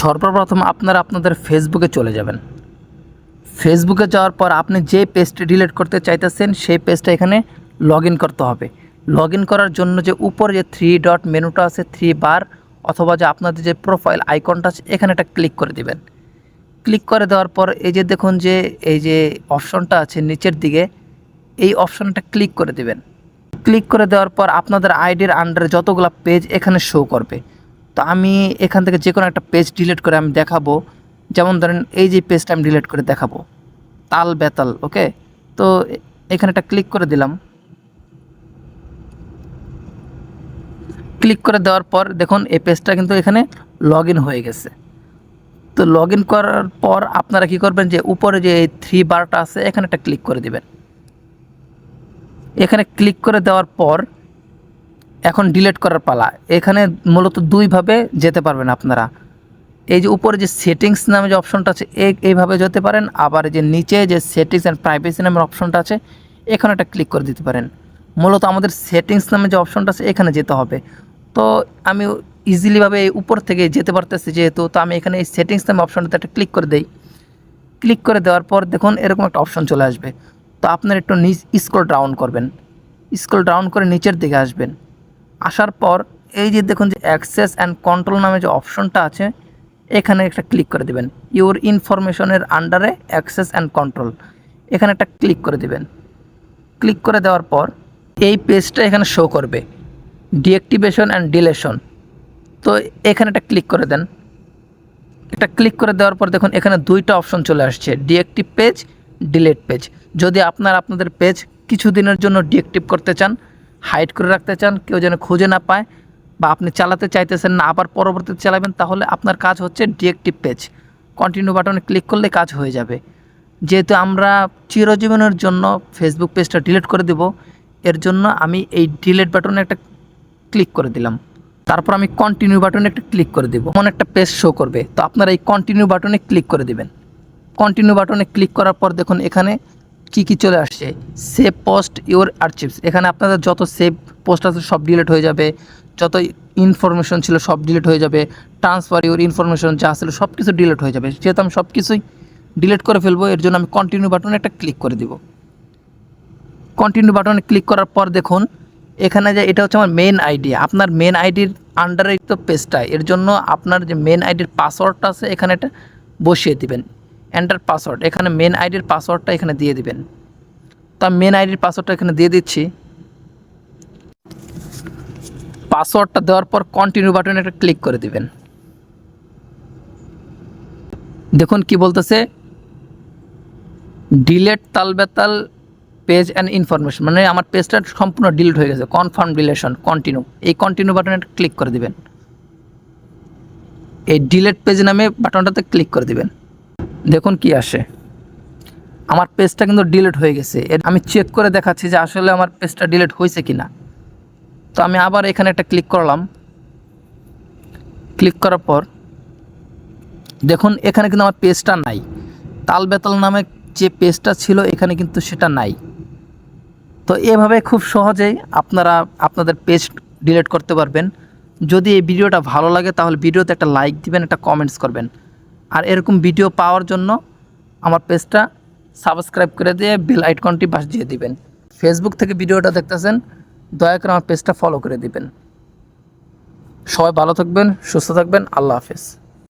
সর্বপ্রথম আপনারা আপনাদের ফেসবুকে চলে যাবেন। ফেসবুকে যাওয়ার পর আপনি যে পেজটি ডিলিট করতে চাইতেছেন সেই পেজটা এখানে লগ ইন করতে হবে। লগ ইন করার জন্য যে উপরে যে 3 ডট মেনুটা আছে, 3 বার, অথবা যে আপনাদের যে প্রোফাইল আইকনটা আছে এখানে একটা ক্লিক করে দিবেন। ক্লিক করে দেওয়ার পর এই যে দেখুন যে এই যে অপশনটা আছে নিচের দিকে, এই অপশনটা ক্লিক করে দিবেন। ক্লিক করে দেওয়ার পর আপনাদের আইডির আন্ডারে যতগুলো পেজ এখানে শো করবে। তো আমি এখান থেকে যে কোনো একটা পেজ ডিলিট করে আমি দেখাবো। যেমন ধরেন এই যে পেজটা আমি ডিলিট করে দেখাবো, তাল বেতাল। ওকে, তো এখানে একটা ক্লিক করে দিলাম। ক্লিক করে দেওয়ার পর দেখুন এই পেজটা কিন্তু এখানে লগ ইন হয়ে গেছে। তো লগ ইন করার পর আপনারা কি করবেন, যে উপরে যে 3 বারটা আছে এখানে একটা ক্লিক করে দিবেন। এখানে ক্লিক করে দেওয়ার পর এখন ডিলিট করার পালা। এখানে মূলত দুইভাবে যেতে পারবেন আপনারা। এই যে উপরে যে সেটিংস নামে যে অপশনটা আছে এইভাবে যেতে পারেন, আবার যে নিচে যে সেটিংস অ্যান্ড প্রাইভেসি নামের অপশনটা আছে এখানে একটা ক্লিক করে দিতে পারেন। মূলত আমাদের সেটিংস নামে যে অপশনটা আছে এখানে যেতে হবে। তো আমি ইজিলিভাবে এই উপর থেকে যেতে পারতেছি যেহেতু, তো আমি এখানে এই সেটিংস নামে অপশনটাতে একটা ক্লিক করে দেই। ক্লিক করে দেওয়ার পর দেখুন এরকম একটা অপশন চলে আসবে। তো আপনার একটু স্ক্রল ডাউন করবেন, স্ক্রল ডাউন করে নিচের দিকে আসবেন। আসার পর এই যে দেখুন যে অ্যাক্সেস অ্যান্ড কন্ট্রোল নামে যে অপশনটা আছে এখানে একটা ক্লিক করে দিবেন। ইউর ইনফরমেশনের আন্ডারে অ্যাক্সেস অ্যান্ড কন্ট্রোল, এখানে একটা ক্লিক করে দিবেন। ক্লিক করে দেওয়ার পর এই পেজটা এখানে শো করবে, ডিঅ্যাক্টিভেশন অ্যান্ড ডিলেশন। তো এখানে একটা ক্লিক করে দেন। এটা ক্লিক করে দেওয়ার পর দেখুন এখানে দুইটা অপশন চলে আসছে, ডিঅ্যাক্টিভ পেজ, ডিলিট পেজ। যদি আপনাদের পেজ কিছুদিনের জন্য ডিঅ্যাক্টিভ করতে চান, হাইড করে রাখতে চান, কেউ যেন খুঁজে না পায়, বা আপনি চালাতে চাইতেছেন না আবার পরবর্তীতে চালাবেন, তাহলে আপনার কাজ হচ্ছে ডিঅ্যাক্টিভ পেজ। কন্টিনিউ বাটনে ক্লিক করলে কাজ হয়ে যাবে। যেহেতু আমরা চিরজীবনের জন্য ফেসবুক পেজটা ডিলিট করে দেব, এর জন্য আমি এই ডিলিট বাটনে একটা ক্লিক করে দিলাম। তারপর আমি কন্টিনিউ বাটনে একটা ক্লিক করে দেবো, এমন একটা পেজ শো করবে। তো আপনারা এই কন্টিনিউ বাটনে ক্লিক করে দিবেন। কন্টিনিউ বাটনে ক্লিক করার পর দেখুন এখানে কি চলে আসছে, সেভ পোস্ট ইউর আর্চিভস। এখানে আপনাদের যত সেভ পোস্ট আছে সব ডিলিট হয়ে যাবে, যত ইনফরমেশন ছিল সব ডিলিট হয়ে যাবে, ট্রান্সফার ইউর ইনফরমেশন যা ছিল সব কিছু ডিলিট হয়ে যাবে। যেহেতু আমি সব কিছুই ডিলিট করে ফেলবো, এর জন্য আমি কন্টিনিউ বাটনে একটা ক্লিক করে দিব। কন্টিনিউ বাটনে ক্লিক করার পর দেখুন এখানে যে এটা হচ্ছে আমার মেন আইডি, আপনার মেন আইডির আন্ডারে তো পেজটা, এর জন্য আপনার যে মেন আইডির পাসওয়ার্ডটা আছে এখানে এটা বসিয়ে দিবেন। এন্টার পাসওয়ার্ড, এখানে মেন আইডির পাসওয়ার্ডটা এখানে দিয়ে দিবেন। তো আমি মেন আইডির পাসওয়ার্ডটা এখানে দিয়ে দিচ্ছি। পাসওয়ার্ডটা দেওয়ার পর কন্টিনিউ বাটনে একটা ক্লিক করে দিবেন। দেখুন কি বলতেছে, ডিলেট তালবেতাল পেজ অ্যান্ড ইনফরমেশন, মানে আমার পেজটা সম্পূর্ণ ডিলিট হয়ে গেছে। কনফার্ম ডিলেশন, কন্টিনিউ, এই কন্টিনিউ বাটনে ক্লিক করে দিবেন। এই ডিলেট পেজ নামে বাটনটাতে ক্লিক করে দিবেন। দেখুন কি আসে, আমার পেজটা কিন্তু ডিলিট হয়ে গেছে। আমি চেক করে দেখাচ্ছি যে আসলে আমার পেজটা ডিলিট হয়েছে কিনা। তো আমি আবার এখানে একটা ক্লিক করলাম। ক্লিক করার পর দেখুন এখানে কিন্তু আমার পেজটা নাই, তালবেতাল নামে যে পেজটা ছিল এখানে কিন্তু সেটা নাই। তো এভাবে খুব সহজেই আপনারা আপনাদের পেজ ডিলিট করতে পারবেন। যদি এই ভিডিওটা ভালো লাগে তাহলে ভিডিওতে একটা লাইক দিবেন, একটা কমেন্টস করবেন। আর এরকম ভিডিও পাওয়ার জন্য আমার পেজটা সাবস্ক্রাইব করে দিয়ে বেল আইকনটি বাজিয়ে দিবেন। ফেসবুক থেকে ভিডিওটা দেখতেছেন, দয়া করে আমার পেজটা ফলো করে দিবেন। সবাই ভালো থাকবেন, সুস্থ থাকবেন, আল্লাহ হাফেজ।